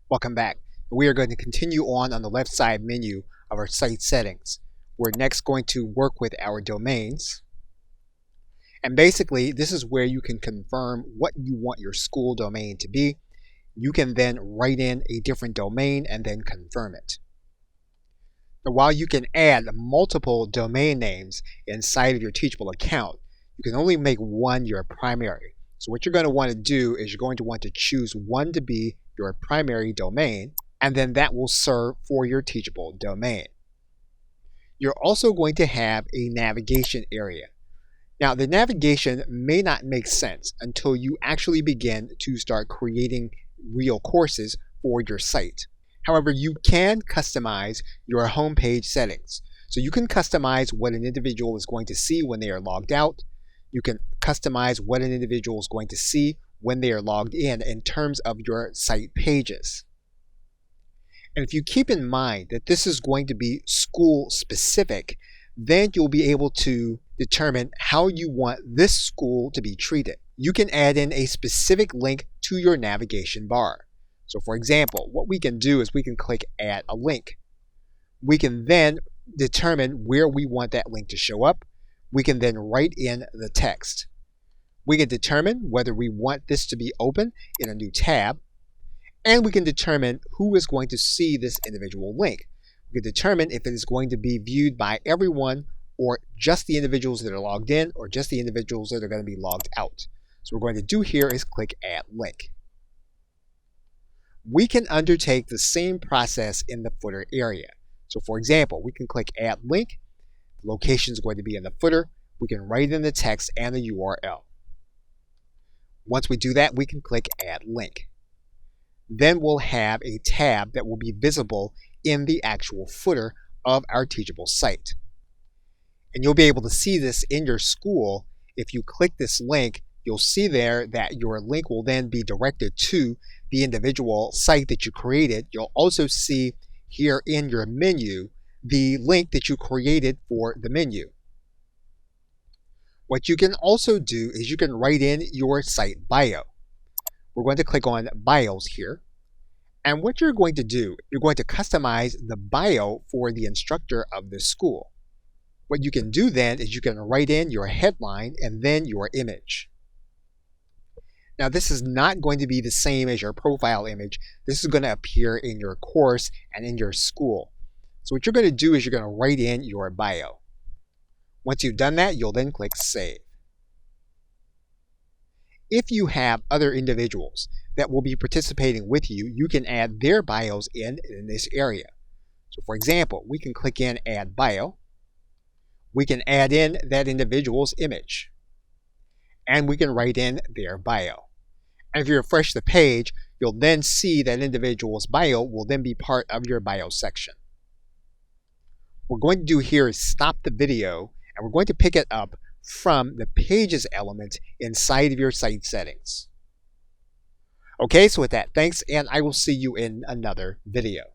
Welcome back. We are going to continue on the left side menu of our site settings. We're next going to work with our domains. And basically, this is where you can confirm what you want your school domain to be. You can then write in a different domain and then confirm it. Now, while you can add multiple domain names inside of your Teachable account, you can only make one your primary. So what you're going to want to do is you're going to want to choose one to be your primary domain, and then that will serve for your Teachable domain. You're also going to have a navigation area. Now, the navigation may not make sense until you actually begin to start creating real courses for your site. However, you can customize your homepage settings. So you can customize what an individual is going to see when they are logged out. You can customize what an individual is going to see when they are logged in terms of your site pages. And if you keep in mind that this is going to be school specific, then you'll be able to determine how you want this school to be treated. You can add in a specific link to your navigation bar. So for example, what we can do is we can click Add a Link. We can then determine where we want that link to show up. We can then write in the text. We can determine whether we want this to be open in a new tab, and we can determine who is going to see this individual link. We can determine if it is going to be viewed by everyone or just the individuals that are logged in or just the individuals that are going to be logged out. So what we're going to do here is click Add Link. We can undertake the same process in the footer area. So for example, we can click Add Link. The location is going to be in the footer. We can write in the text and the URL. Once we do that, we can click Add Link. Then we'll have a tab that will be visible in the actual footer of our Teachable site. And you'll be able to see this in your school. If you click this link, you'll see there that your link will then be directed to the individual site that you created. You'll also see here in your menu the link that you created for the menu. What you can also do is you can write in your site bio. We're going to click on bios here. And what you're going to do, you're going to customize the bio for the instructor of the school. What you can do then is you can write in your headline and then your image. Now this is not going to be the same as your profile image. This is going to appear in your course and in your school. So what you're going to do is you're going to write in your bio. Once you've done that, you'll then click Save. If you have other individuals that will be participating with you, you can add their bios in this area. So for example, we can click in Add Bio. We can add in that individual's image. And we can write in their bio. And if you refresh the page, you'll then see that individual's bio will then be part of your bio section. What we're going to do here is stop the video, and we're going to pick it up from the Pages element inside of your site settings. Okay, so with that, thanks, and I will see you in another video.